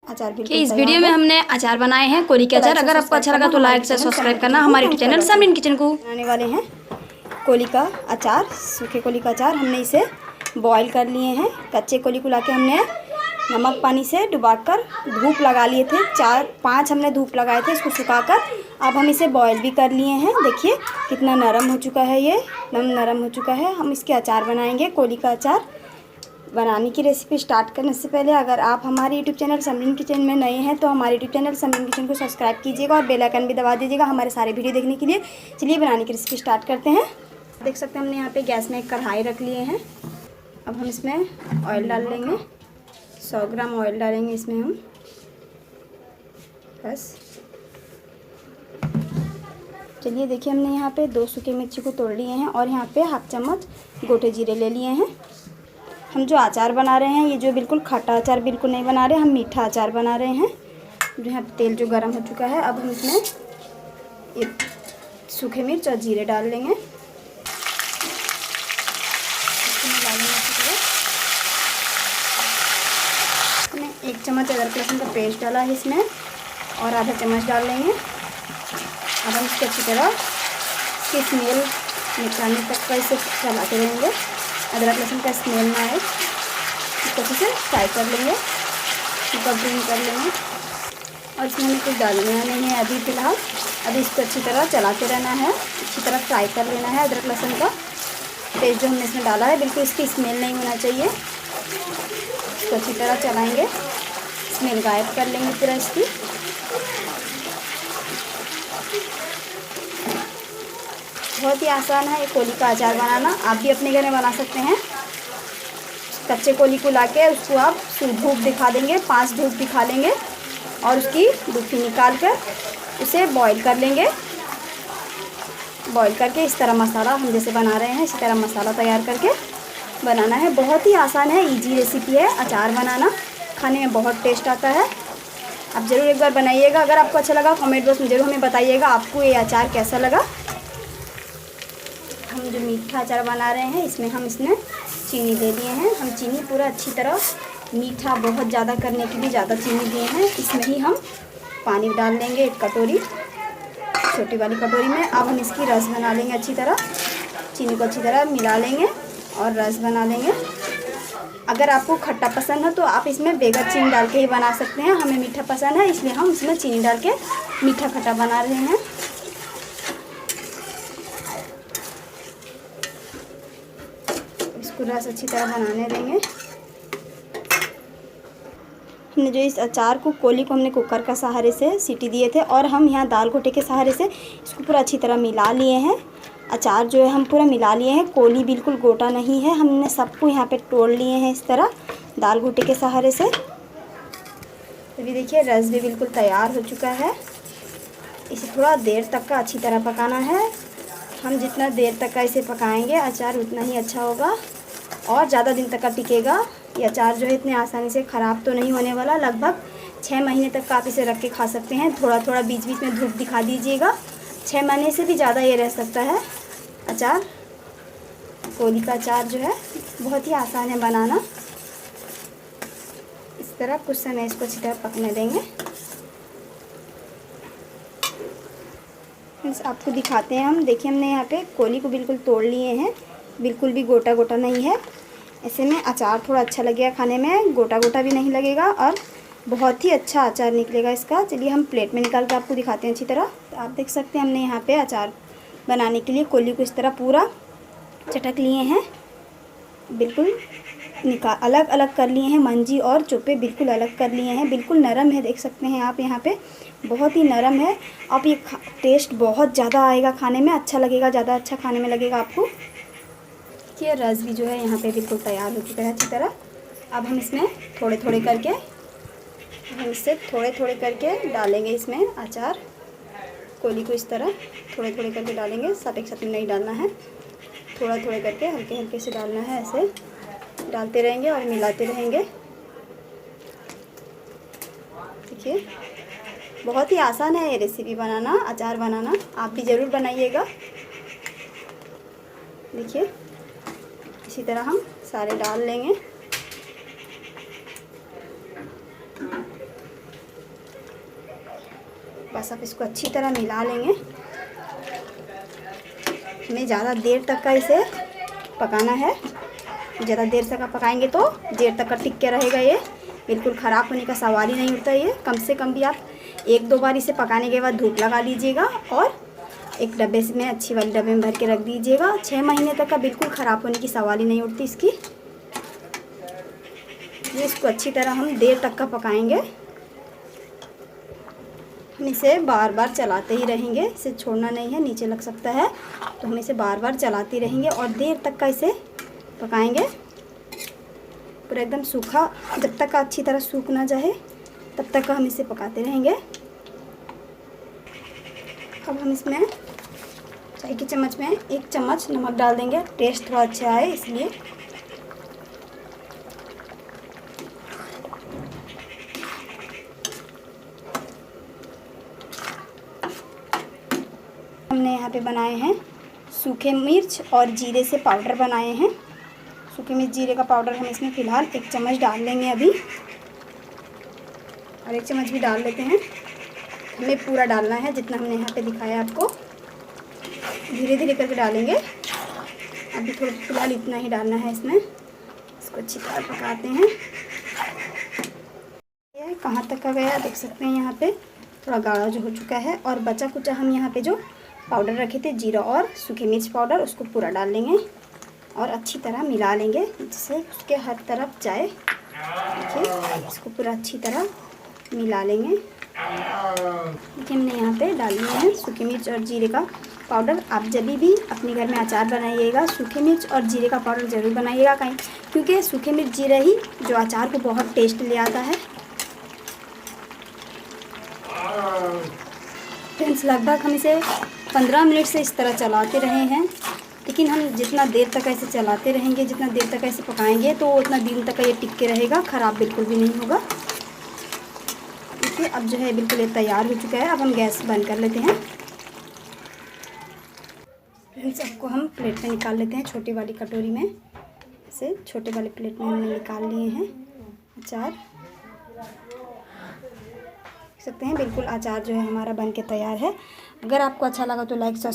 अचार बिल्कुल इस वीडियो में हमने अचार बनाए हैं कोली के अचार। अगर आपको अच्छा लगा तो लाइक से सब्सक्राइब करना हमारे यूट्यूब चैनल समरीन किचन को। बनाने वाले हैं कोली का अचार, सूखे कोली का अचार। हमने इसे बॉईल कर लिए हैं। कच्चे कोली को लाके हमने नमक पानी से डुबाकर धूप लगा लिए थे, 4-5 हमने धूप लगाए थे इसको सुखाकर। अब हम इसे बॉईल भी कर लिए हैं। देखिए कितना नरम हो चुका है, ये नरम हो चुका है। हम इसके अचार बनाएंगे, कोली का अचार। बनाने की रेसिपी स्टार्ट करने से पहले अगर आप हमारे यूट्यूब चैनल समरीन किचन में नए हैं तो हमारे यूट्यूब चैनल समरीन किचन को सब्सक्राइब कीजिएगा और बेल आइकन भी दबा दीजिएगा हमारे सारे वीडियो देखने के लिए। चलिए बनाने की रेसिपी स्टार्ट करते हैं। देख सकते हैं हमने यहाँ पे गैस में एक कढ़ाई रख लिए हैं। अब हम इसमें ऑयल डाल लेंगे, 100 ग्राम ऑयल डालेंगे इसमें हम बस। चलिए देखिए हमने यहाँ पे 2 सूखे मिर्ची को तोड़ लिए हैं और यहाँ पे 1/2 चम्मच गोटे जीरे ले लिए हैं। हम जो अचार बना रहे हैं ये जो बिल्कुल खट्टा अचार बिल्कुल नहीं बना रहे, हम मीठा अचार बना रहे हैं। जो यहाँ पे तेल जो गर्म हो चुका है, अब हम इसमें ये सूखे मिर्च और जीरे डाल लेंगे। इसमें 1 चम्मच अदरक लहसुन का पेस्ट डाला है इसमें और आधा चम्मच डाल लेंगे। अब हम इसको अच्छी तरह इसकी स्मेल निकालने तक का इसे चलाते रहेंगे, अदरक लहसुन का स्मेल ना आए। इसको अच्छे से फ्राई कर लेंगे, इसको ब्राउन कर लेंगे। और इसमें हमें कुछ डालना नहीं है अभी फ़िलहाल। अभी इसको अच्छी तरह चलाते रहना है, अच्छी तरह फ्राई कर लेना है। अदरक लहसुन का पेस्ट जो हमने इसमें डाला है बिल्कुल इसकी स्मेल नहीं होना चाहिए। इसको अच्छी तरह चलाएँगे, स्मेल गायब कर लेंगे पूरा इसकी। बहुत ही आसान है ये कोली का अचार बनाना, आप भी अपने घर में बना सकते हैं। कच्चे कोली को लाके उसको आप धूप दिखा देंगे, 5 धूप दिखा लेंगे और उसकी डुबकी निकाल कर उसे बॉईल कर लेंगे। बॉईल करके इस तरह मसाला हम जैसे बना रहे हैं इसी तरह मसाला तैयार करके बनाना है। बहुत ही आसान है, इजी रेसिपी है अचार बनाना, खाने में बहुत टेस्ट आता है। आप ज़रूर एक बार बनाइएगा। अगर आपको अच्छा लगा कमेंट बॉक्स में ज़रूर हमें बताइएगा आपको ये अचार कैसा लगा। हम जो मीठा अचार बना रहे हैं इसमें हम इसमें चीनी ले लिए हैं। हम चीनी पूरा अच्छी तरह मीठा बहुत ज़्यादा करने के लिए ज़्यादा चीनी दिए हैं। इसमें ही हम पानी डाल देंगे 1 कटोरी, छोटी वाली कटोरी में। अब हम इसकी रस बना लेंगे अच्छी तरह, चीनी को अच्छी तरह मिला लेंगे और रस बना लेंगे। अगर आपको खट्टा पसंद है तो आप इसमें बगैर चीनी डाल के ही बना सकते हैं। हमें मीठा पसंद है इसलिए हम इसमें चीनी डाल के मीठा खट्टा बना रहे हैं। इसको रस अच्छी तरह बनाने देंगे। हमने जो इस अचार को कोली को हमने कुकर का सहारे से सीटी दिए थे और हम यहाँ दाल घोटे के सहारे से इसको पूरा अच्छी तरह मिला लिए हैं। अचार जो है हम पूरा मिला लिए हैं, कोली बिल्कुल गोटा नहीं है। हमने सबको यहाँ पे तोड़ लिए हैं इस तरह दाल घोटे के सहारे से। अभी देखिए रस भी बिल्कुल तैयार हो चुका है। इसे थोड़ा देर तक का अच्छी तरह पकाना है। हम जितना देर तक का इसे पकाएंगे अचार उतना ही अच्छा होगा और ज़्यादा दिन तक का टिकेगा। ये अचार जो है इतने आसानी से ख़राब तो नहीं होने वाला। लगभग 6 महीने तक का आप इसे रख के खा सकते हैं। थोड़ा थोड़ा बीच बीच में धूप दिखा दीजिएगा, 6 महीने से भी ज़्यादा ये रह सकता है अचार। कोली का अचार जो है बहुत ही आसान है बनाना। इस तरह कुछ समय इसको अच्छी तरह पकने देंगे। आपको दिखाते हैं हम। देखिए हमने यहाँ पे कोली को बिल्कुल तोड़ लिए हैं, बिल्कुल भी गोटा गोटा नहीं है। ऐसे में अचार थोड़ा अच्छा लगेगा खाने में, गोटा गोटा भी नहीं लगेगा और बहुत ही अच्छा अचार निकलेगा इसका। चलिए हम प्लेट में निकाल के आपको दिखाते हैं अच्छी तरह। तो आप देख सकते हैं हमने यहाँ पे अचार बनाने के लिए कोली को इस तरह पूरा चटक लिए हैं, बिल्कुल अलग अलग कर लिए हैं। मंजी और चोपे बिल्कुल अलग कर लिए हैं। बिल्कुल नरम है, देख सकते हैं आप यहाँ पे बहुत ही नरम है। अब ये टेस्ट बहुत ज़्यादा आएगा खाने में, अच्छा लगेगा, ज़्यादा अच्छा खाने में लगेगा आपको। ये रस भी जो है यहाँ पे बिल्कुल तैयार हो चुका है अच्छी तरह। अब हम इसमें थोड़े थोड़े करके डालेंगे इसमें अचार। कोली को इस तरह थोड़े थोड़े करके डालेंगे, सब एक साथ में नहीं डालना है, थोड़ा थोड़े करके हल्के हल्के से डालना है। ऐसे डालते रहेंगे और मिलाते रहेंगे। देखिए बहुत ही आसान है ये रेसिपी बनाना, अचार बनाना, आप भी ज़रूर बनाइएगा। देखिए इसी तरह हम सारे डाल लेंगे। बस अब इसको अच्छी तरह मिला लेंगे। हमें ज़्यादा देर तक का इसे पकाना है। ज़्यादा देर तक पकाएंगे तो देर तक का टिक के रहेगा, ये बिल्कुल ख़राब होने का सवाल ही नहीं उठता। ये कम से कम भी आप 1-2 बार इसे पकाने के बाद धूप लगा लीजिएगा और एक डब्बे में, अच्छी वाली डब्बे में भर के रख दीजिएगा। 6 महीने तक का बिल्कुल ख़राब होने की सवाल ही नहीं उठती इसकी। ये इसको अच्छी तरह हम देर तक का पकाएंगे। हम इसे बार बार चलाते ही रहेंगे, इसे छोड़ना नहीं है, नीचे लग सकता है। तो हम इसे बार बार चलाते रहेंगे और देर तक का इसे पकाएंगे। पूरा एकदम सूखा, जब तक का अच्छी तरह सूख ना जाए तब तक का हम इसे पकाते रहेंगे। अब हम इसमें चाय की चम्मच में 1 चम्मच नमक डाल देंगे, टेस्ट थोड़ा अच्छा आए इसलिए। हमने यहाँ पे बनाए हैं सूखे मिर्च और जीरे से पाउडर बनाए हैं। सूखे मिर्च जीरे का पाउडर हम इसमें फ़िलहाल 1 चम्मच डाल लेंगे अभी, और 1 चम्मच भी डाल लेते हैं। हमें पूरा डालना है जितना हमने यहाँ पे दिखाया आपको, धीरे धीरे करके डालेंगे। अभी थोड़ा फ़िलहाल इतना ही डालना है इसमें। इसको अच्छी तरह पकाते हैं। ये कहाँ तक का गया देख सकते हैं, यहाँ पे थोड़ा गाढ़ा जो हो चुका है। और बचा कुचा हम यहाँ पे जो पाउडर रखे थे जीरा और सूखे मिर्च पाउडर, उसको पूरा डाल लेंगे और अच्छी तरह मिला लेंगे जिससे उसके हर तरफ जाए। देखिए इसको पूरा अच्छी तरह मिला लेंगे। देखिए हमने यहाँ पे डाल लिए हैं सूखे मिर्च और जीरे का पाउडर। आप जब भी अपने घर में अचार बनाइएगा सूखे मिर्च और जीरे का पाउडर ज़रूर बनाइएगा, कहीं क्योंकि सूखे मिर्च जीरा ही जो अचार को बहुत टेस्ट ले आता है। फ्रेंड्स लगभग हम इसे 15 मिनट से इस तरह चलाते रहे हैं, लेकिन हम जितना देर तक ऐसे चलाते रहेंगे, जितना देर तक ऐसे पकाएंगे तो उतना दिन तक ये टिक के रहेगा, ख़राब बिल्कुल भी नहीं होगा। देखिए अब जो है बिल्कुल ये तैयार हो चुका है। अब हम गैस बंद कर लेते हैं। फ्रेंड्स सबको हम प्लेट में निकाल लेते हैं, छोटी वाली कटोरी में। ऐसे छोटे वाले प्लेट में हमने निकाल लिए हैं अचार। देख सकते हैं बिल्कुल अचार जो है हमारा बन के तैयार है। अगर आपको अच्छा लगा तो लाइक